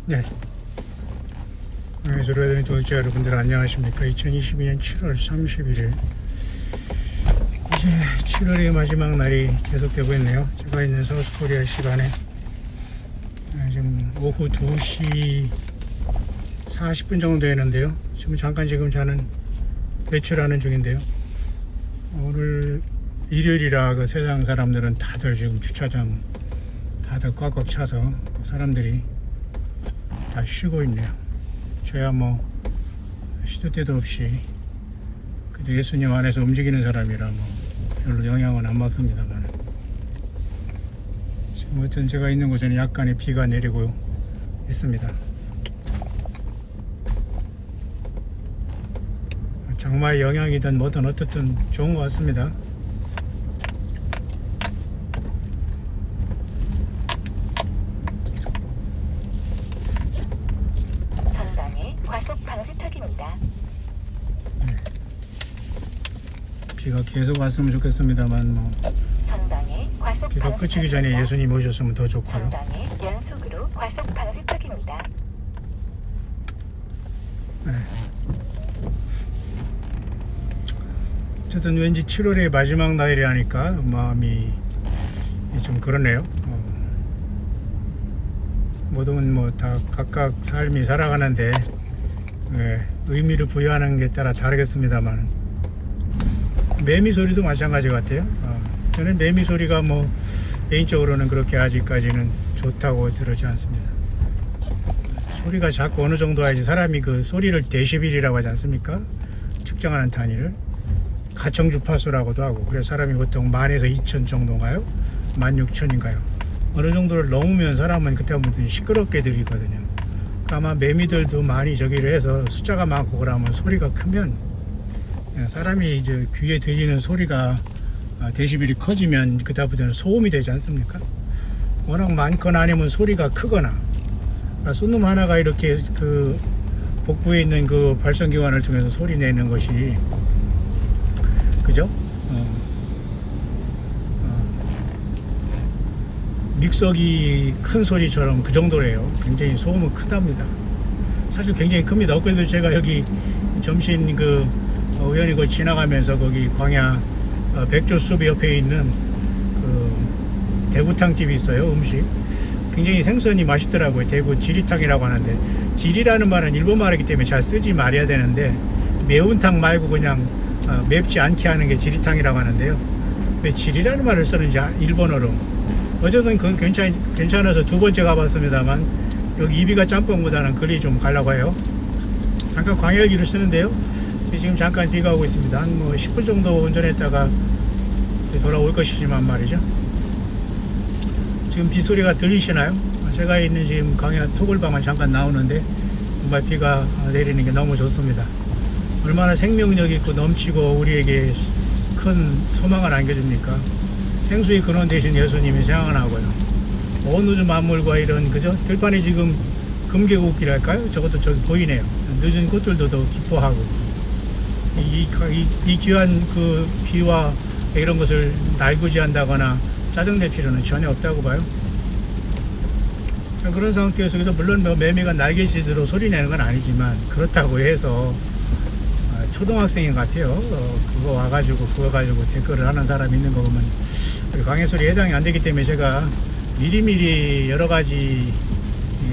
네. 소리하던 도역자 여러분들 안녕하십니까. 2022년 7월 31일 이제 7월의 마지막 날이 계속되고 있네요. 제가 있는 사우스코리아 시간에 지금 오후 2시 40분 정도 되는데요. 지금 잠깐 저는 외출하는 중인데요. 오늘 일요일이라 그 세상 사람들은 다들 지금 주차장 다들 꽉꽉 차서 사람들이 다 쉬고 있네요. 저야 뭐 시도 때도 없이 그래도 예수님 안에서 움직이는 사람이라 뭐 별로 영향은 안 받습니다만, 지금 어떤 제가 있는 곳에는 약간의 비가 내리고 있습니다. 장마의 영향이든 뭐든 어떻든 좋은 것 같습니다. 전방에 과속 방지턱입니다. 네. 비가 계속 왔으면 좋겠습니다만 뭐 전방에 과속 비가 그치기 전에 방지턱입니다. 예수님 오셨으면 더 좋고요. 전방에 연속으로 과속 방지턱입니다. 네. 어쨌든 왠지 7월의 마지막 날이라니까 마음이 좀 그러네요. 모든 뭐 다 각각 삶이 살아가는데 의미를 부여하는 게 따라 다르겠습니다만, 매미 소리도 마찬가지 같아요. 저는 매미 소리가 뭐 개인적으로는 그렇게 아직까지는 좋다고 들지 않습니다. 소리가 자꾸 어느 정도 해야지 사람이 그 소리를 데시벨이라고 하지 않습니까? 측정하는 단위를 가청 주파수라고도 하고, 그래서 사람이 보통 10,000에서 2,000 정도인가요? 16,000인가요? 어느 정도를 넘으면 사람은 그때부터 시끄럽게 들리거든요. 그러니까 아마 매미들도 많이 저기를 해서 숫자가 많고 그러면 소리가 크면, 사람이 이제 귀에 들리는 소리가 데시벨이 커지면 그때부터는 소음이 되지 않습니까? 워낙 많거나 아니면 소리가 크거나, 쏜놈 하나가 이렇게 그 복부에 있는 그 발성기관을 통해서 소리 내는 것이, 그죠? 믹서기 큰 소리처럼 그 정도래요. 굉장히 소음은 크답니다. 사실 굉장히 큽니다. 엊그제도 제가 여기 점심 그 우연히 그 지나가면서 거기 광야 백조숲 옆에 있는 그 대구탕집이 있어요. 음식 굉장히 생선이 맛있더라고요. 대구 지리탕이라고 하는데, 지리라는 말은 일본 말이기 때문에 잘 쓰지 말아야 되는데, 매운탕 말고 그냥 맵지 않게 하는 게 지리탕이라고 하는데요. 왜 지리라는 말을 쓰는지 일본어로. 어쨌든 그건 괜찮아서 두 번째 가봤습니다만, 여기 이비가 짬뽕보다는 그리 좀 가려고 해요. 잠깐 광역길을 쓰는데요. 지금 잠깐 비가 오고 있습니다. 한 뭐 10분 정도 운전했다가 돌아올 것이지만 말이죠. 지금 비 소리가 들리시나요? 제가 있는 지금 광야 토굴방을 잠깐 나오는데 정말 비가 내리는 게 너무 좋습니다. 얼마나 생명력 있고 넘치고 우리에게 큰 소망을 안겨줍니까? 생수의 근원 대신 예수님이 생각나고요. 온 우주 만물과 이런 그죠? 들판에 지금 금계곡이랄까요? 저것도 저기 보이네요. 늦은 꽃들도 더 기뻐하고, 이 귀한 그 비와 이런 것을 날구지한다거나 짜증낼 필요는 전혀 없다고 봐요. 그런 상태에서 물론 뭐 매미가 날개짓으로 소리 내는 건 아니지만, 그렇다고 해서 초등학생인 것 같아요. 그거 와가지고 그거 가지고 댓글을 하는 사람이 있는 거 보면 광해소리에 해당이 안 되기 때문에, 제가 미리미리 여러 가지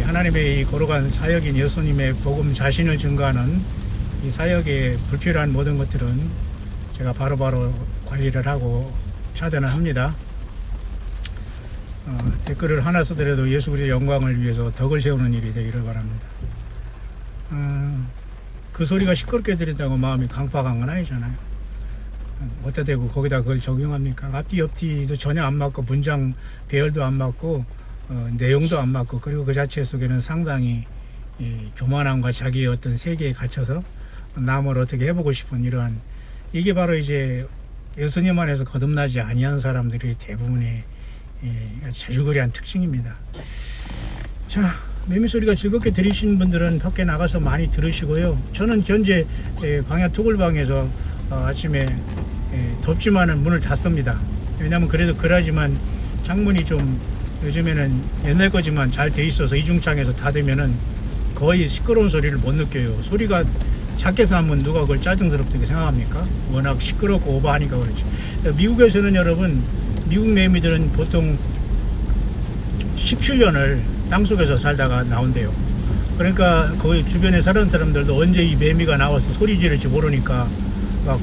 하나님의 이 거룩한 사역인 예수님의 복음 자신을 증거하는 이 사역에 불필요한 모든 것들은 제가 바로바로 관리를 하고 차단을 합니다. 댓글을 하나 쓰더라도 예수 그리스도의 영광을 위해서 덕을 세우는 일이 되기를 바랍니다. 그 소리가 시끄럽게 들린다고 마음이 강팍한 건 아니잖아요. 어디다 대고 거기다 그걸 적용합니까? 앞뒤 옆뒤도 전혀 안 맞고, 문장 배열도 안 맞고, 내용도 안 맞고, 그리고 그 자체 속에는 상당히 교만함과 자기의 어떤 세계에 갇혀서 남을 어떻게 해보고 싶은 이러한, 이게 바로 이제 예수님 안에서 거듭나지 아니한 사람들이 대부분의 자주거리한 특징입니다. 자, 매미 소리가 즐겁게 들으시는 분들은 밖에 나가서 많이 들으시고요. 저는 현재 광야 토굴방에서 아침에 덥지만은 문을 닫습니다. 왜냐하면 그래도 그러지만 창문이 좀 요즘에는 옛날 거지만 잘 돼 있어서 이중창에서 닫으면은 거의 시끄러운 소리를 못 느껴요. 소리가 작게서 하면 누가 그걸 짜증스럽다고 생각합니까? 워낙 시끄럽고 오버하니까 그렇지. 미국에서는 여러분, 미국 매미들은 보통 17년을 땅속에서 살다가 나온대요. 그러니까 거기 주변에 사는 사람들도 언제 이 매미가 나와서 소리 지를지 모르니까 막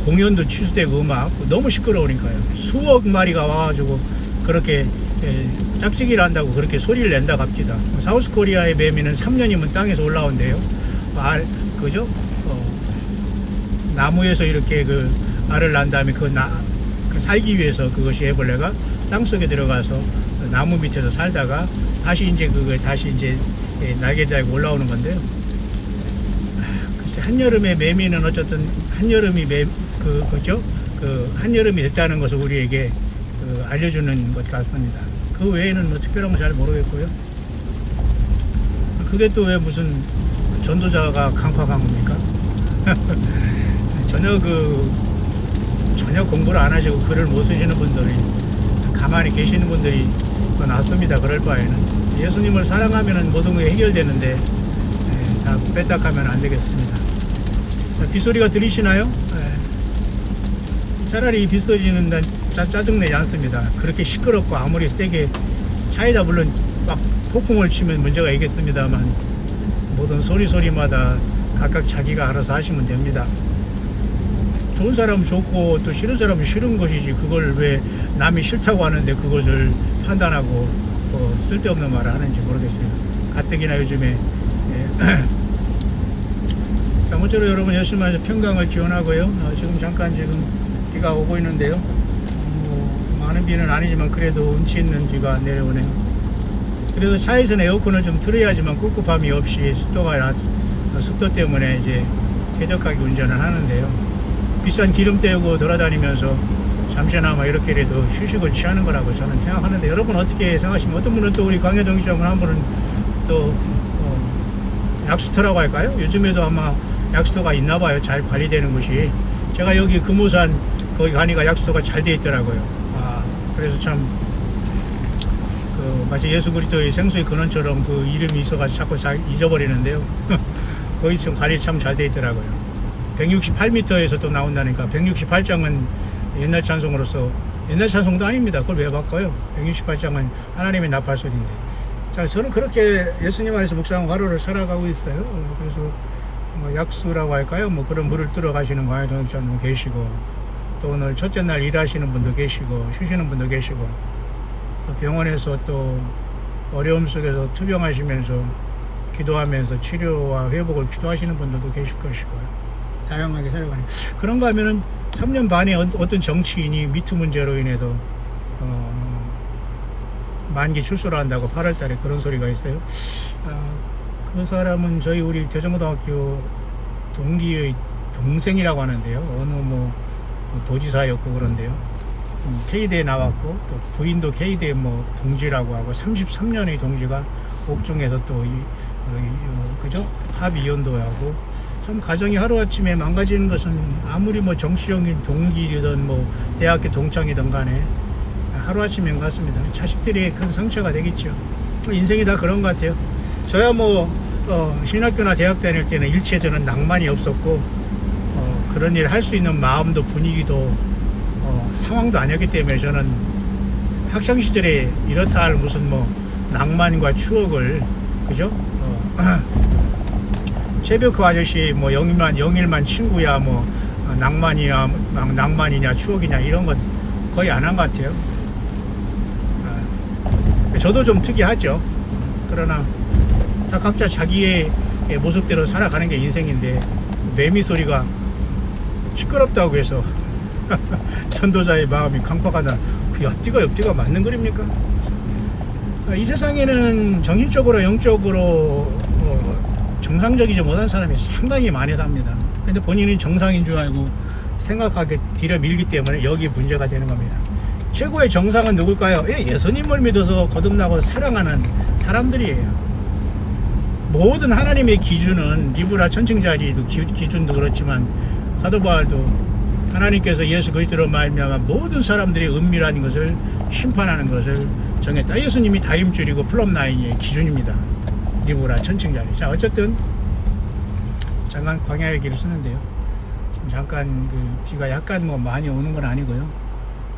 공연도 취소되고 음악 너무 시끄러우니까요. 수억 마리가 와가지고 그렇게 짝짓기를 한다고 그렇게 소리를 낸다 갑니다. 사우스 코리아의 매미는 3년이면 땅에서 올라온대요. 그죠? 나무에서 이렇게 그 알을 낳은 다음에 그 살기 위해서 그것이 애벌레가 땅 속에 들어가서 나무 밑에서 살다가 다시 이제 날개 달고 올라오는 건데요. 글쎄, 한여름에 매미는 어쨌든 한여름이 그죠? 그 한여름이 됐다는 것을 우리에게 알려주는 것 같습니다. 그 외에는 뭐 특별한 건 잘 모르겠고요. 그게 또 왜 무슨 전도자가 강팍한 겁니까? 전혀 공부를 안 하시고 글을 못 쓰시는 분들이 가만히 계시는 분들이 더 낫습니다. 그럴 바에는 예수님을 사랑하면 모든 게 해결되는데 다 뺐다가면 안 되겠습니다. 자, 빗소리가 들리시나요? 차라리 이 빗소리는 난 짜증내지 않습니다. 그렇게 시끄럽고 아무리 세게 차에다 물론 막 폭풍을 치면 문제가 있겠습니다만 모든 소리마다 각각 자기가 알아서 하시면 됩니다. 좋은 사람은 좋고 또 싫은 사람은 싫은 것이지 그걸 왜 남이 싫다고 하는데 그것을 판단하고 쓸데없는 말을 하는지 모르겠어요. 가뜩이나 요즘에 자, 모쪼록 여러분 열심히 해서 평강을 기원하고요. 지금 비가 오고 있는데요. 많은 비는 아니지만 그래도 운치 있는 비가 내려오네요. 그래서 차에서는 에어컨을 좀 틀어야지만 꿉꿉함이 없이 습도 때문에 이제 쾌적하게 운전을 하는데요. 비싼 기름 때우고 돌아다니면서 잠시나마 이렇게라도 휴식을 취하는 거라고 저는 생각하는데 여러분 어떻게 생각하십니까? 어떤 분은 또 우리 광해동시장은 한 분은 또 약수터라고 할까요? 요즘에도 아마 약수터가 있나 봐요. 잘 관리되는 곳이. 제가 여기 금오산 거기 가니까 약수터가 잘 돼 있더라고요. 그래서 참 마치 예수 그리스도의 생수의 근원처럼 그 이름이 있어가지고 자꾸 잊어버리는데요. 거기 좀 관리 참 잘 돼 있더라고요. 168m에서 또 나온다니까 168장은 옛날 찬송으로서 옛날 찬송도 아닙니다. 그걸 왜 바꿔요? 168장은 하나님의 나팔소리인데. 자, 저는 그렇게 예수님 안에서 묵상하고 하루를 살아가고 있어요. 그래서 뭐 약수라고 할까요? 뭐 그런 물을 뜨러 가시는 광해동역자님 계시고 또 오늘 첫째 날 일하시는 분도 계시고 쉬시는 분도 계시고 또 병원에서 또 어려움 속에서 투병하시면서 기도하면서 치료와 회복을 기도하시는 분들도 계실 것이고요. 다양하게 살아가는 그런가 하면은 3년 반에 어떤 정치인이 미투 문제로 인해서 만기 출소를 한다고 8월 달에 그런 소리가 있어요. 그 사람은 저희 우리 대전고등학교 동기의 동생이라고 하는데요. 어느 뭐 도지사였고 그런데요. K대에 나왔고 또 부인도 K대 뭐 동지라고 하고 33년의 동지가 옥중에서 또 그죠? 합의 이혼도 하고 좀 가정이 하루아침에 망가지는 것은 아무리 뭐 정치적인 동기이든 뭐 대학교 동창이든 간에 하루아침에 같습니다. 자식들이 큰 상처가 되겠죠. 인생이 다 그런 것 같아요. 저야 뭐 신학교나 대학 다닐 때는 일체 저는 낭만이 없었고 그런 일을 할 수 있는 마음도 분위기도 상황도 아니었기 때문에 저는 학창시절에 이렇다 할 무슨 뭐 낭만과 추억을 그죠? 최벽호 아저씨 뭐 영일만 친구야 뭐 낭만이냐 추억이냐 이런 건 거의 안 한 것 같아요. 저도 좀 특이하죠. 그러나 다 각자 자기의 모습대로 살아가는 게 인생인데 매미 소리가 시끄럽다고 해서 전도자의 마음이 강팍하다. 그 옆뒤가 맞는 거입니까? 이 세상에는 정신적으로 영적으로 정상적이지 못한 사람이 상당히 많이 삽니다. 근데 본인이 정상인 줄 알고 생각하게 들여밀기 때문에 여기 문제가 되는 겁니다. 최고의 정상은 누굴까요? 예수님을 믿어서 거듭나고 사랑하는 사람들이에요. 모든 하나님의 기준은 리브라 천칭자리도 기준도 그렇지만 사도 바울도 하나님께서 예수 그리스도로 말미암아 모든 사람들이 은밀한 것을 심판하는 것을 정했다. 예수님이 다림줄이고 플럼라인의 기준입니다. 리브라 천칭자리. 자, 어쨌든 잠깐 광야의 길을 쓰는데요. 지금 잠깐 그 비가 약간 뭐 많이 오는 건 아니고요.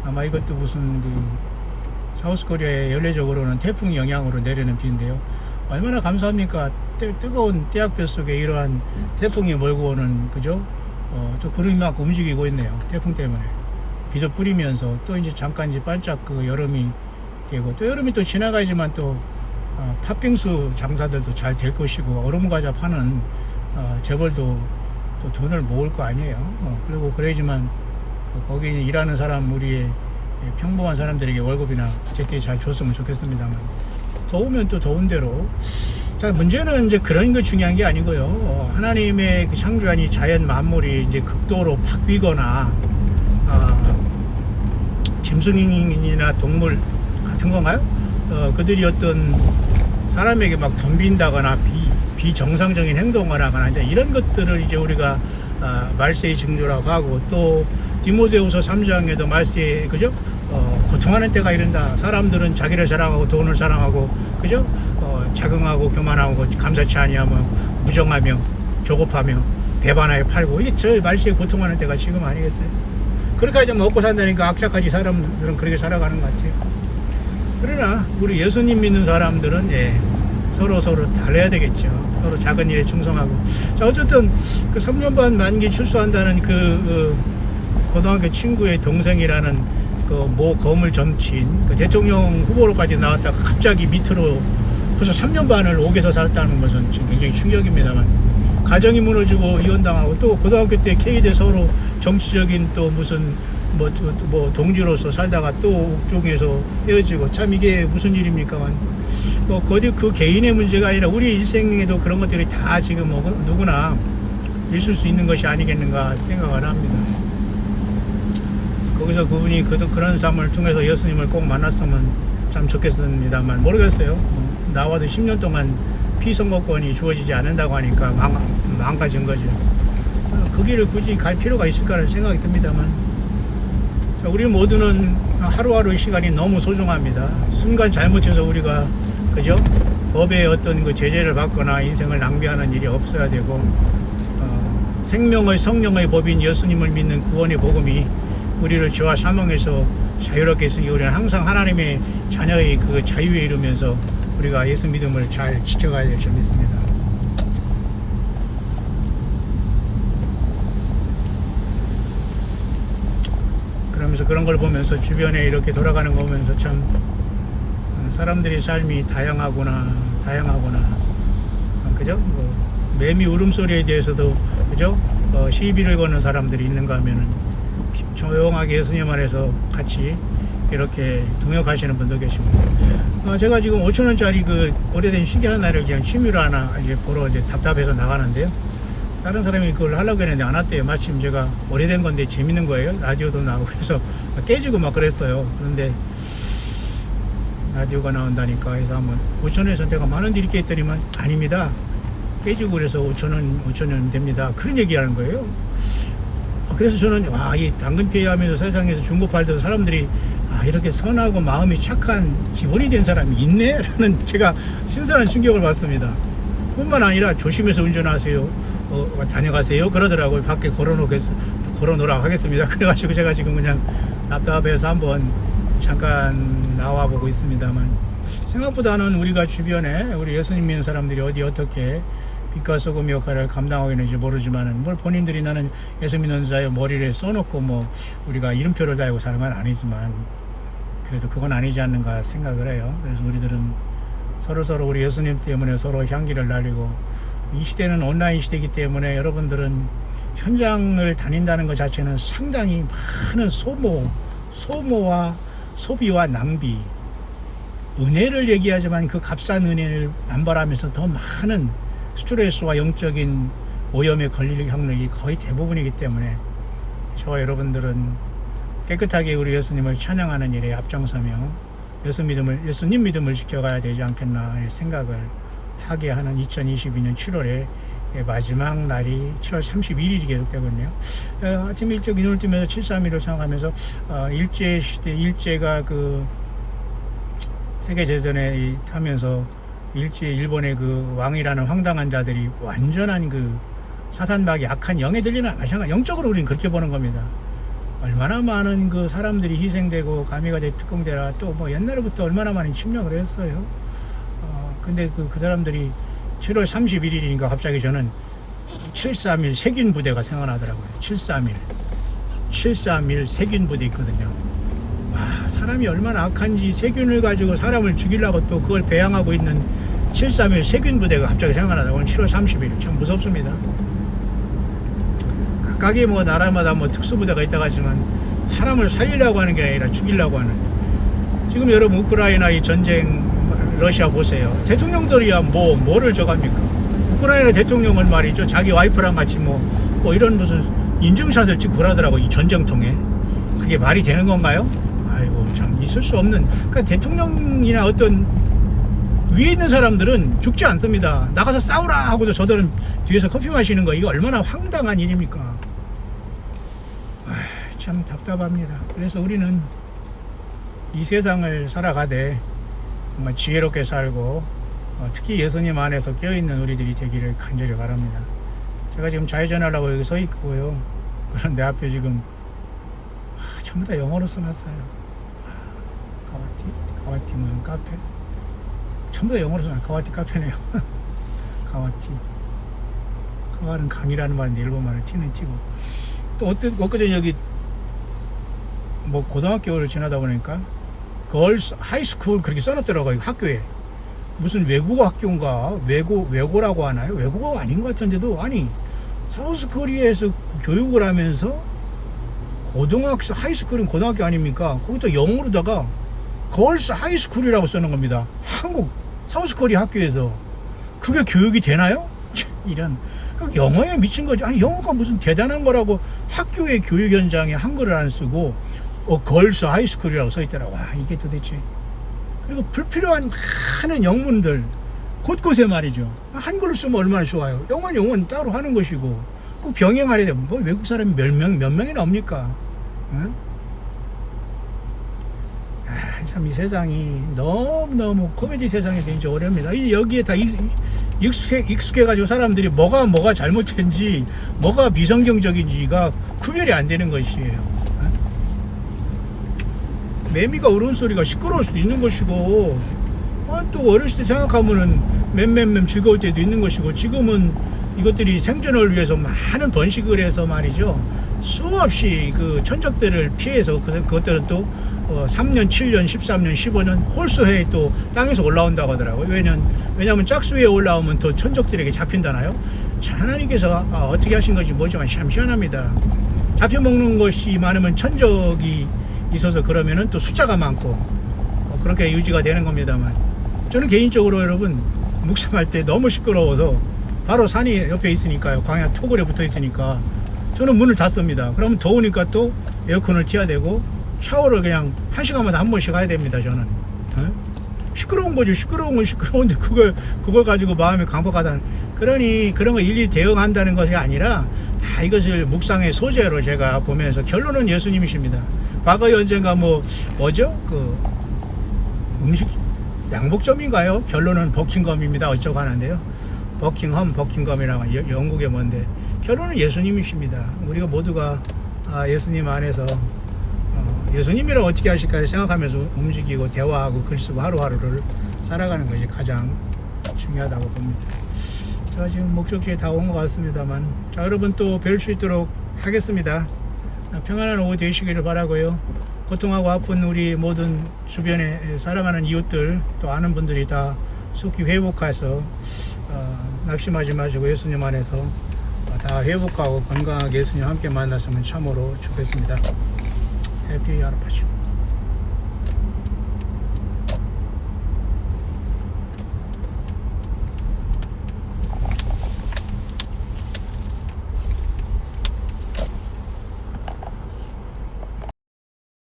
아마 이것도 무슨 그 사우스코리아에 연례적으로는 태풍 영향으로 내리는 비인데요. 얼마나 감사합니까? 뜨거운 떼약볕 속에 이러한 태풍이 몰고 오는, 그죠? 저 구름이 막 움직이고 있네요. 태풍 때문에. 비도 뿌리면서 또 이제 잠깐 이제 반짝 그 여름이 되고, 또 여름이 또 지나가지만 또 팥빙수 장사들도 잘 될 것이고, 얼음 과자 파는 재벌도 또 돈을 모을 거 아니에요. 그리고 그러지만 거기 일하는 사람, 우리의 평범한 사람들에게 월급이나 제때 잘 줬으면 좋겠습니다만, 더우면 또 더운 대로. 자, 문제는 이제 그런 거 중요한 게 아니고요. 하나님의 그 창조한 이 자연 만물이 이제 극도로 바뀌거나, 짐승이나 동물 같은 건가요? 그들이 어떤 사람에게 막 덤빈다거나 비정상적인 행동을 하거나 이제 이런 것들을 이제 우리가 말세의 징조라고 하고, 또 디모데후서 3장에도 말세에, 그죠? 고통하는 때가 이른다. 사람들은 자기를 사랑하고 돈을 사랑하고, 그죠? 자긍하고 교만하고 감사치 아니하며 무정하며 조급하며 배반하여 팔고, 이게 저 말세에 고통하는 때가 지금 아니겠어요? 그렇게 하지 먹고 산다니까 악착같이 사람들은 그렇게 살아가는 것 같아요. 그러나 우리 예수님 믿는 사람들은 서로 달래야 되겠죠. 서로 작은 일에 충성하고. 자, 어쨌든 그 3년 반 만기 출소한다는 그 고등학교 친구의 동생이라는 그 모 거물 정치인, 그 대통령 후보로까지 나왔다가 갑자기 밑으로 벌써 3년 반을 옥에서 살았다는 것은 지금 굉장히 충격입니다만, 가정이 무너지고 이혼당하고, 또 고등학교 때 K대 서로 정치적인 또 무슨 뭐 동지로서 살다가 또 옥중에서 헤어지고, 참 이게 무슨 일입니까만, 거기 그 개인의 문제가 아니라 우리 일생에도 그런 것들이 다 지금 누구나 있을 수 있는 것이 아니겠는가 생각을 합니다. 거기서 그분이 그런 삶을 통해서 예수님을 꼭 만났으면 참 좋겠습니다만, 모르겠어요. 나와도 10년 동안 피선거권이 주어지지 않는다고 하니까 망가진 거죠. 그 길을 굳이 갈 필요가 있을까라는 생각이 듭니다만, 자, 우리 모두는 하루하루의 시간이 너무 소중합니다. 순간 잘못해서 우리가, 그죠? 법의 어떤 그 제재를 받거나 인생을 낭비하는 일이 없어야 되고, 생명의 성령의 법인 예수님을 믿는 구원의 복음이 우리를 죄와 사망에서 자유롭게 했으니, 우리는 항상 하나님의 자녀의 그 자유에 이르면서 우리가 예수 믿음을 잘 지켜가야 될 줄 믿습니다. 그러면서 그런 걸 보면서 주변에 이렇게 돌아가는 거 보면서 참 사람들의 삶이 다양하구나, 그죠? 매미 울음소리에 대해서도, 그죠? 시비를 거는 사람들이 있는가 하면은 조용하게 예수님 안에서 같이 이렇게 동역하시는 분도 계시고, 제가 지금 5,000원짜리 그 오래된 시계 하나를 그냥 취미로 하나 이제 보러 이제 답답해서 나가는데요. 다른 사람이 그걸 하려고 했는데 안 왔대요. 마침 제가 오래된 건데 재밌는 거예요. 라디오도 나오고 그래서 깨지고 막 그랬어요. 그런데 라디오가 나온다니까 해서 한번 5,000원에서 내가 10,000원 드릴게 했더니만 아닙니다. 깨지고 그래서 5,000원 됩니다. 그런 얘기하는 거예요. 그래서 저는 이 당근페이 하면서 세상에서 중고 팔던 사람들이 이렇게 선하고 마음이 착한 기본이 된 사람이 있네? 라는 제가 신선한 충격을 받습니다. 뿐만 아니라 조심해서 운전하세요, 다녀가세요 그러더라고요. 밖에 걸어놓으라고 하겠습니다. 그래가지고 제가 지금 그냥 답답해서 한번 잠깐 나와보고 있습니다만, 생각보다는 우리가 주변에 우리 예수님 믿는 사람들이 어떻게 빛과 소금 역할을 감당하고 있는지 모르지만은, 뭘 본인들이 나는 예수 믿는 자의 머리를 써놓고 뭐 우리가 이름표를 달고 사는 건 아니지만, 그래도 그건 아니지 않는가 생각을 해요. 그래서 우리들은 서로 우리 예수님 때문에 서로 향기를 날리고, 이 시대는 온라인 시대이기 때문에 여러분들은 현장을 다닌다는 것 자체는 상당히 많은 소모와 소비와 낭비, 은혜를 얘기하지만 그 값싼 은혜를 남발하면서 더 많은 스트레스와 영적인 오염에 걸릴 확률이 거의 대부분이기 때문에, 저와 여러분들은 깨끗하게 우리 예수님을 찬양하는 일에 앞장서며 예수님 믿음을 지켜가야 되지 않겠나 생각을 하게 하는 2022년 7월에 마지막 날이 7월 31일이 계속되거든요. 아침 일찍 눈을 뜨면서 731을 생각하면서 일제 시대, 일제가 그 세계대전에 타면서 일본의 그 왕이라는 황당한 자들이 완전한 그 사산박이 악한 영에 들리는 마찬가지. 영적으로 우리는 그렇게 보는 겁니다. 얼마나 많은 그 사람들이 희생되고 가미가제 특공대라 또 뭐 옛날부터 얼마나 많은 침략을 했어요. 근데 그 사람들이 7월 31일이니까 갑자기 저는 731 세균 부대가 생각나더라고요. 731 세균 부대 있거든요. 와, 사람이 얼마나 악한지 세균을 가지고 사람을 죽이려고 또 그걸 배양하고 있는 731 세균 부대가 갑자기 생각나더라고요. 오늘 7월 30일 참 무섭습니다. 각각의 뭐 나라마다 뭐 특수부대가 있다고 하지만 사람을 살리려고 하는 게 아니라 죽이려고 하는. 지금 여러분 우크라이나 이 전쟁 러시아 보세요. 대통령들이야 뭐를 저갑니까? 우크라이나 대통령은 말이죠. 자기 와이프랑 같이 뭐 이런 무슨 인증샷을 찍고 그러더라고 이 전쟁통에. 그게 말이 되는 건가요? 아이고 참 있을 수 없는. 그러니까 대통령이나 어떤 위에 있는 사람들은 죽지 않습니다. 나가서 싸우라 하고서 저들은 뒤에서 커피 마시는 거 이거 얼마나 황당한 일입니까? 참 답답합니다. 그래서 우리는 이 세상을 살아가되 정말 지혜롭게 살고 특히 예수님 안에서 깨어있는 우리들이 되기를 간절히 바랍니다. 제가 지금 좌회전하려고 여기 서 있고요. 그런데 앞에 지금 전부 다 영어로 써놨어요. 가와티 무슨 카페? 전부 다 영어로 써놨어요. 가와티 카페네요. 가와티. 가와는 강이라는 말인데 일본 말은 티는 티고. 또 엊그제 여기 뭐 고등학교를 지나다 보니까 걸스 하이스쿨 그렇게 써놨더라고요. 학교에. 무슨 외국어 학교인가 외고라고 하나요? 외국어가 아닌 것 같은데도 아니 사우스코리아에서 교육을 하면서 고등학교 하이스쿨은 고등학교 아닙니까? 거기다 영어로다가 걸스 하이스쿨이라고 쓰는 겁니다. 한국 사우스코리아 학교에서 그게 교육이 되나요? 이런 영어에 미친 거죠. 아니 영어가 무슨 대단한 거라고 학교의 교육 현장에 한글을 안 쓰고 걸스 하이스쿨이라고 써있더라고. 와 이게 도대체. 그리고 불필요한 많은 영문들 곳곳에 말이죠. 한글로 쓰면 얼마나 좋아요. 영어는 따로 하는 것이고 그 병행하려 되면 뭐 외국 사람이 몇 명이나 옵니까? 응? 참 이 세상이 너무 코미디 세상이 된지 오래입니다. 여기에 다 익숙해가지고 사람들이 뭐가 잘못된지 뭐가 비성경적인지가 구별이 안 되는 것이에요. 매미가 울은 소리가 시끄러울 수도 있는 것이고 또 어렸을 때 생각하면은 맴 즐거울 때도 있는 것이고 지금은 이것들이 생존을 위해서 많은 번식을 해서 말이죠. 수없이 그 천적들을 피해서 그것들은 또 3년, 7년, 13년, 15년 홀수해 또 땅에서 올라온다고 하더라고요. 왜냐하면 짝수에 올라오면 더 천적들에게 잡힌다나요? 하나님께서 어떻게 하신 것인지 모르지만 참 희한합니다. 잡혀먹는 것이 많으면 천적이 있어서 그러면은 또 숫자가 많고 그렇게 유지가 되는 겁니다만 저는 개인적으로 여러분 묵상할 때 너무 시끄러워서 바로 산이 옆에 있으니까요. 광야 토굴에 붙어 있으니까 저는 문을 닫습니다. 그러면 더우니까 또 에어컨을 튀어야 되고 샤워를 그냥 1시간마다 한 번씩 가야 됩니다. 저는 시끄러운 거죠. 시끄러운 건 시끄러운데 그걸 가지고 마음이 강박하다는. 그러니 그런 거 일일이 대응한다는 것이 아니라 다 이것을 묵상의 소재로 제가 보면서 결론은 예수님이십니다. 과거에 언젠가 뭐죠? 그 음식 양복점인가요? 결론은 버킹엄입니다. 어쩌고 하는데요. 버킹엄이라고 영국의 뭔데 결론은 예수님이십니다. 우리가 모두가 예수님 안에서 예수님이랑 어떻게 하실까 생각하면서 움직이고 대화하고 글 쓰고 하루하루를 살아가는 것이 가장 중요하다고 봅니다. 제가 지금 목적지에 다 온 것 같습니다만 자 여러분 또 뵐 수 있도록 하겠습니다. 평안한 오후 되시기를 바라고요. 고통하고 아픈 우리 모든 주변에 사랑하는 이웃들 또 아는 분들이 다 속히 회복해서 낙심하지 마시고 예수님 안에서 다 회복하고 건강하게 예수님 함께 만났으면 참으로 좋겠습니다. 해피 하루파시.